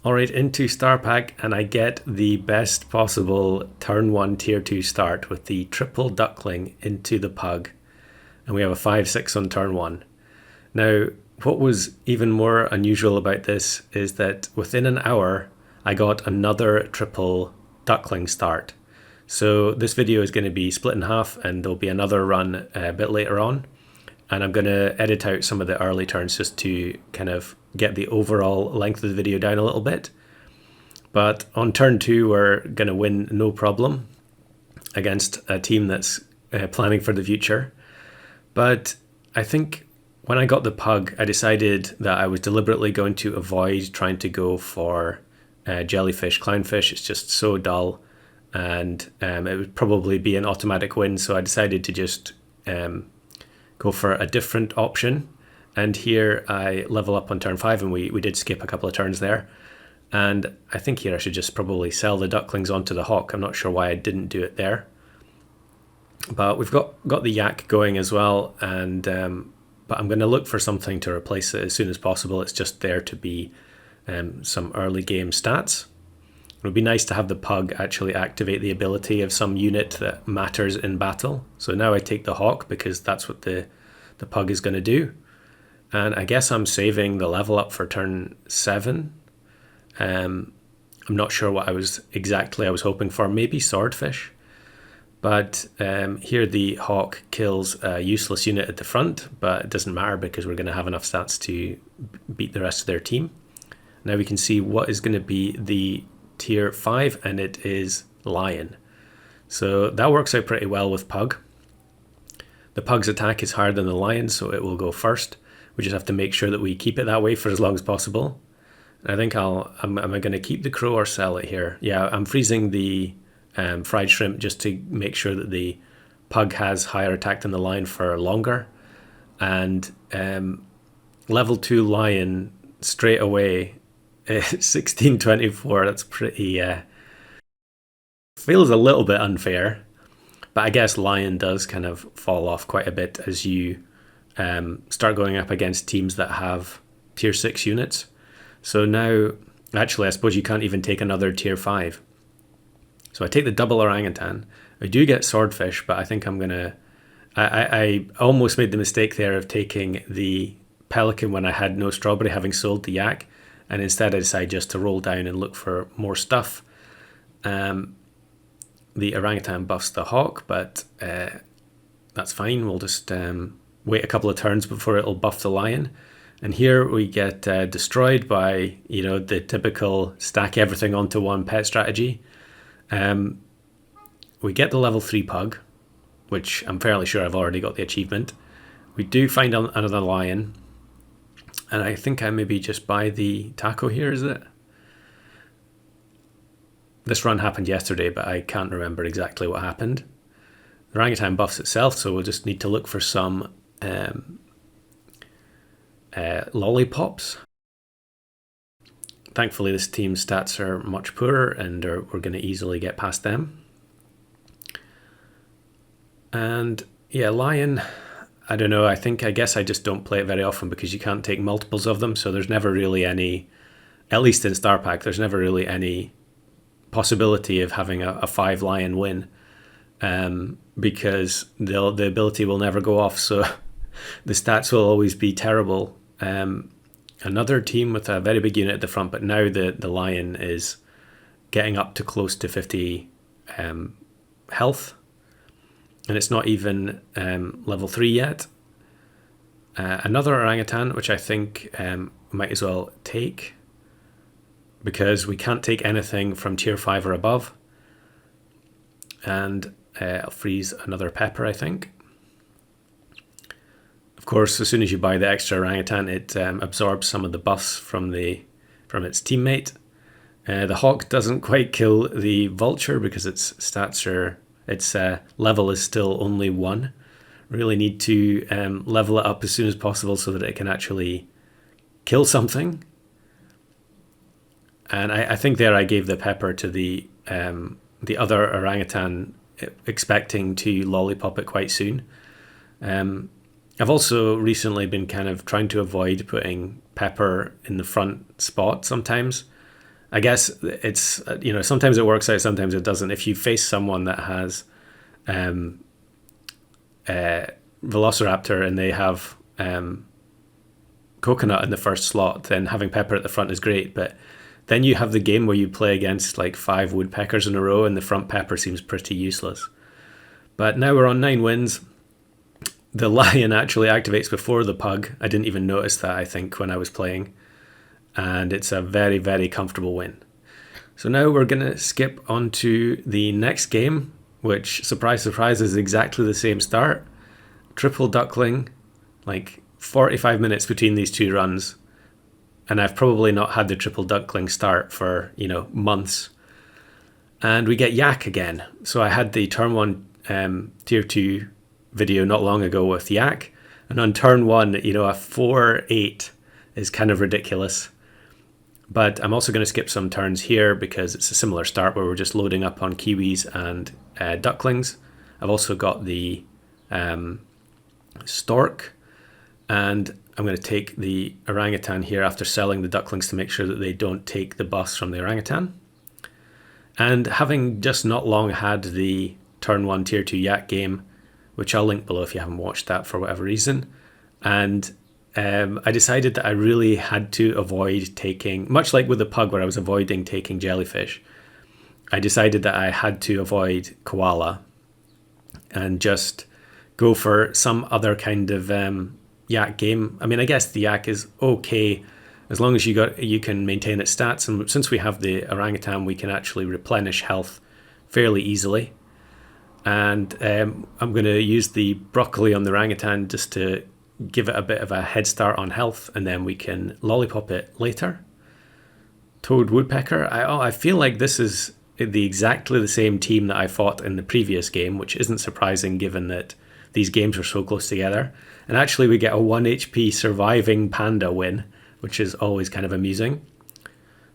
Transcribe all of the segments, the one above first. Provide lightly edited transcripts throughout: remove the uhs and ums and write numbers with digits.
Alright, into Star Pack, and I get the best possible turn 1 tier 2 start with the triple duckling into the pug, and we have a 5-6 on turn 1. Now, what was even more unusual about this is that within an hour I got another triple duckling start. So this video is going to be split in half, and there'll be another run a bit later on, and I'm going to edit out some of the early turns just to kind of get the overall length of the video down a little bit. But on turn 2 we're going to win no problem against a team that's planning for the future. But I think when I got the pug, I decided that I was deliberately going to avoid trying to go for jellyfish, clownfish. It's just so dull, and it would probably be an automatic win, so I decided to just go for a different option. And here I level up on turn 5, and we did skip a couple of turns there. And I think here I should just probably sell the ducklings onto the hawk. I'm not sure why I didn't do it there. But we've got the yak going as well, and but I'm going to look for something to replace it as soon as possible. It's just there to be some early game stats. It would be nice to have the pug actually activate the ability of some unit that matters in battle. So now I take the hawk because that's what the pug is going to do. And I guess I'm saving the level up for turn 7. I'm not sure what I was hoping for. Maybe swordfish. But here the hawk kills a useless unit at the front, but it doesn't matter because we're going to have enough stats to beat the rest of their team. Now we can see what is going to be the tier 5, and it is lion. So that works out pretty well with pug. The pug's attack is higher than the lion, so it will go first. We just have to make sure that we keep it that way for as long as possible. I think am I going to keep the crow or sell it here? Yeah, I'm freezing the fried shrimp just to make sure that the pug has higher attack than the lion for longer. And level 2 lion straight away, 1624. That's pretty feels a little bit unfair, but I guess lion does kind of fall off quite a bit as you start going up against teams that have tier 6 units. So now, actually, I suppose you can't even take another tier 5. So I take the double orangutan. I do get swordfish, but I think I'm going to... I almost made the mistake there of taking the pelican when I had no strawberry, having sold the yak, and instead I decided just to roll down and look for more stuff. The orangutan buffs the hawk, but that's fine. We'll just wait a couple of turns before it'll buff the lion. And here we get destroyed by, the typical stack everything onto one pet strategy. We get the level 3 pug, which I'm fairly sure I've already got the achievement. We do find another lion, and I think I maybe just buy the taco here, is it? This run happened yesterday, but I can't remember exactly what happened. The orangutan buffs itself, so we'll just need to look for some lollipops. Thankfully, this team's stats are much poorer, and we're going to easily get past them. And yeah, lion, I don't know. I guess I just don't play it very often because you can't take multiples of them. So there's never really any, at least in Star Pack, there's never really any possibility of having a 5 lion win, because the ability will never go off. So the stats will always be terrible. Another team with a very big unit at the front, but now the lion is getting up to close to 50 health, and it's not even level 3 yet. Another orangutan, which I think might as well take, because we can't take anything from tier 5 or above. And I'll freeze another pepper, I think. Of course, as soon as you buy the extra orangutan, it absorbs some of the buffs from its teammate. The hawk doesn't quite kill the vulture because its level is still only 1. Really need to level it up as soon as possible so that it can actually kill something. And I think there I gave the pepper to the other orangutan, expecting to lollipop it quite soon. I've also recently been kind of trying to avoid putting pepper in the front spot sometimes, I guess it's, sometimes it works out, sometimes it doesn't. If you face someone that has Velociraptor and they have coconut in the first slot, then having pepper at the front is great. But then you have the game where you play against like 5 woodpeckers in a row and the front pepper seems pretty useless. But now we're on 9 wins. The lion actually activates before the pug. I didn't even notice that, I think, when I was playing. And it's a very, very comfortable win. So now we're going to skip on to the next game, which, surprise, surprise, is exactly the same start. Triple duckling, like 45 minutes between these 2 runs. And I've probably not had the triple duckling start for, months. And we get yak again. So I had the turn 1 tier 2 video not long ago with yak. And on turn 1, a 4-8 is kind of ridiculous. But I'm also going to skip some turns here because it's a similar start where we're just loading up on kiwis and ducklings. I've also got the stork, and I'm going to take the orangutan here after selling the ducklings to make sure that they don't take the bus from the orangutan. And having just not long had the turn 1 tier 2 yak game, which I'll link below if you haven't watched that for whatever reason, and I decided that I really had to avoid taking, much like with the pug where I was avoiding taking jellyfish, I decided that I had to avoid koala and just go for some other kind of yak game. I mean, I guess the yak is okay as long as you can maintain its stats, and since we have the orangutan, we can actually replenish health fairly easily. And I'm going to use the broccoli on the orangutan just to give it a bit of a head start on health, and then we can lollipop it later. Toad woodpecker. I feel like this is exactly the same team that I fought in the previous game, which isn't surprising given that these games are so close together. And actually we get a 1 HP surviving panda win, which is always kind of amusing.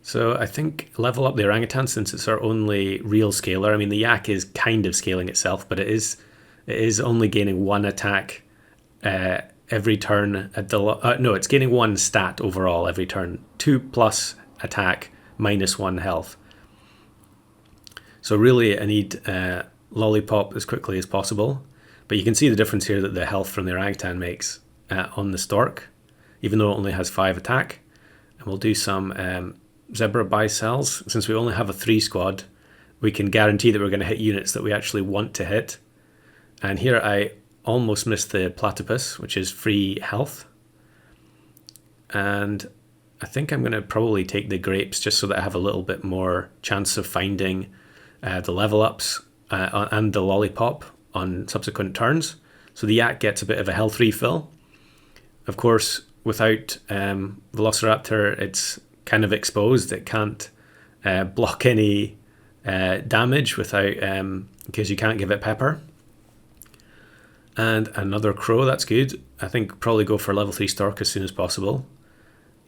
So I think level up the orangutan since it's our only real scaler. I mean, the yak is kind of scaling itself, but it is only gaining 1 attack every turn at the it's gaining 1 stat overall every turn, 2+ attack -1 health. So really I need lollipop as quickly as possible, but you can see the difference here that the health from the orangutan makes on the stork, even though it only has 5 attack. And we'll do some zebra buy sells. Since we only have a 3 squad, we can guarantee that we're going to hit units that we actually want to hit. And here I almost missed the platypus, which is free health. And I think I'm going to probably take the grapes just so that I have a little bit more chance of finding the level ups and the lollipop on subsequent turns. So the yak gets a bit of a health refill. Of course, without Velociraptor, it's kind of exposed. It can't block any damage without because you can't give it pepper. And another crow, that's good. I think probably go for level 3 stork as soon as possible.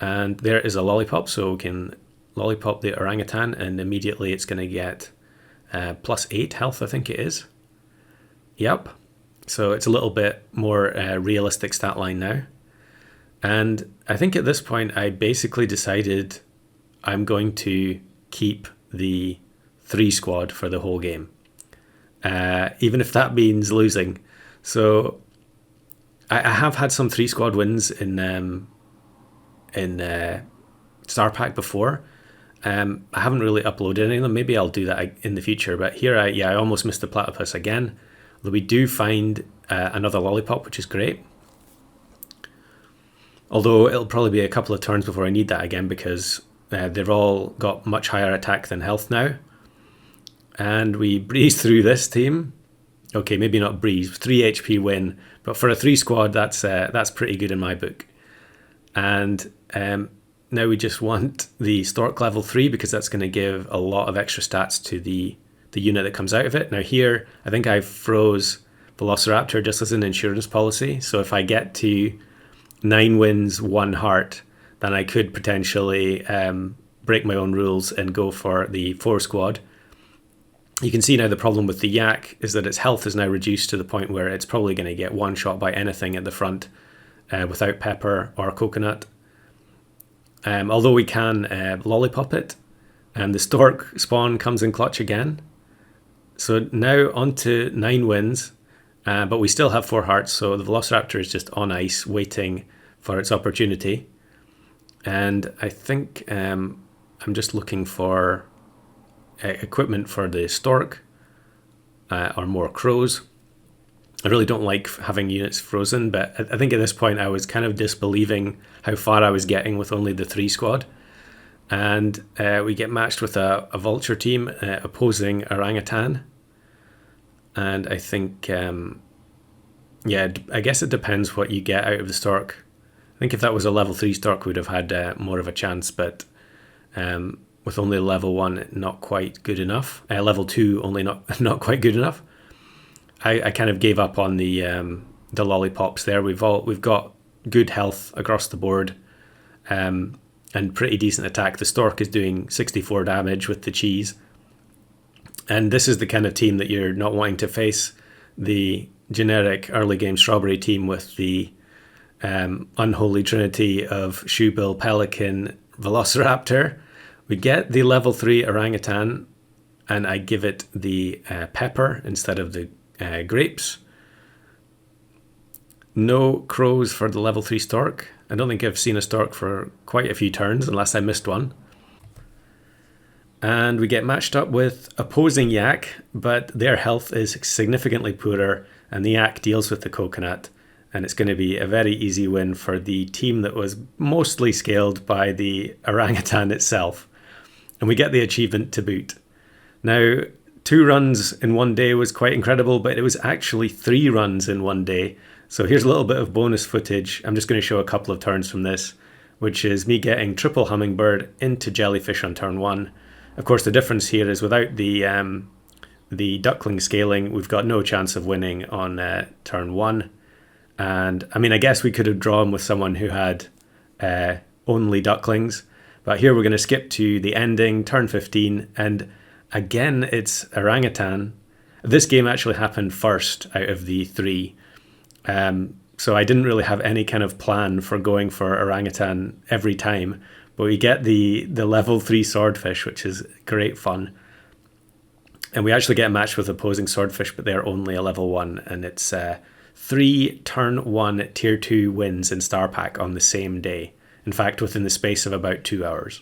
And there is a lollipop, so we can lollipop the orangutan and immediately it's going to get +8 health, I think it is. Yep. So it's a little bit more realistic stat line now. And I think at this point I basically decided I'm going to keep the 3 squad for the whole game. Even if that means losing. So I have had some 3 squad wins in Star Pack before. I haven't really uploaded any of them. Maybe I'll do that in the future. But here I almost missed the platypus again. Although we do find another lollipop, which is great. Although it'll probably be a couple of turns before I need that again because they've all got much higher attack than health now. And we breeze through this team. Okay, maybe not breeze, 3 HP win, but for a 3 squad, that's pretty good in my book. And now we just want the stork level 3 because that's going to give a lot of extra stats to the unit that comes out of it. Now here, I think I froze Velociraptor just as an insurance policy. So if I get to 9 wins, 1 heart, then I could potentially break my own rules and go for the 4 squad. You can see now the problem with the yak is that its health is now reduced to the point where it's probably going to get one shot by anything at the front without pepper or coconut. Although we can lollipop it, And the stork spawn comes in clutch again. So now on to 9 wins, but we still have 4 hearts, so the Velociraptor is just on ice waiting for its opportunity. And I think I'm just looking for equipment for the stork or more crows. I really don't like having units frozen, but I think at this point I was kind of disbelieving how far I was getting with only the 3 squad. And we get matched with a vulture team opposing orangutan. And I think, yeah, I guess it depends what you get out of the stork. I think if that was a level 3 stork, we'd have had more of a chance, but with only level 1, not quite good enough. Level 2, only not quite good enough. I kind of gave up on the lollipops there. We've got good health across the board, and pretty decent attack. The stork is doing 64 damage with the cheese, and this is the kind of team that you're not wanting to face. The generic early game strawberry team with the unholy trinity of shoebill, pelican, velociraptor. We get the level 3 orangutan, and I give it the pepper instead of the grapes. No crows for the level 3 stork. I don't think I've seen a stork for quite a few turns, unless I missed one. And we get matched up with opposing yak, but their health is significantly poorer, and the yak deals with the coconut. And it's going to be a very easy win for the team that was mostly scaled by the orangutan itself. And we get the achievement to boot. Now, 2 runs in one day was quite incredible, but it was actually 3 runs in one day. So here's a little bit of bonus footage. I'm just going to show a couple of turns from this, which is me getting triple hummingbird into jellyfish on turn 1. Of course, the difference here is without the duckling scaling, we've got no chance of winning on turn 1. And I mean, I guess we could have drawn with someone who had only ducklings, but here we're going to skip to the ending, turn 15, and again, it's orangutan. This game actually happened first out of the 3. So I didn't really have any kind of plan for going for orangutan every time, but we get the level 3 swordfish, which is great fun. And we actually get a match with opposing swordfish, but they're only a level 1, and it's 3 turn 1 tier 2 wins in Star Pack on the same day. In fact, within the space of about 2 hours.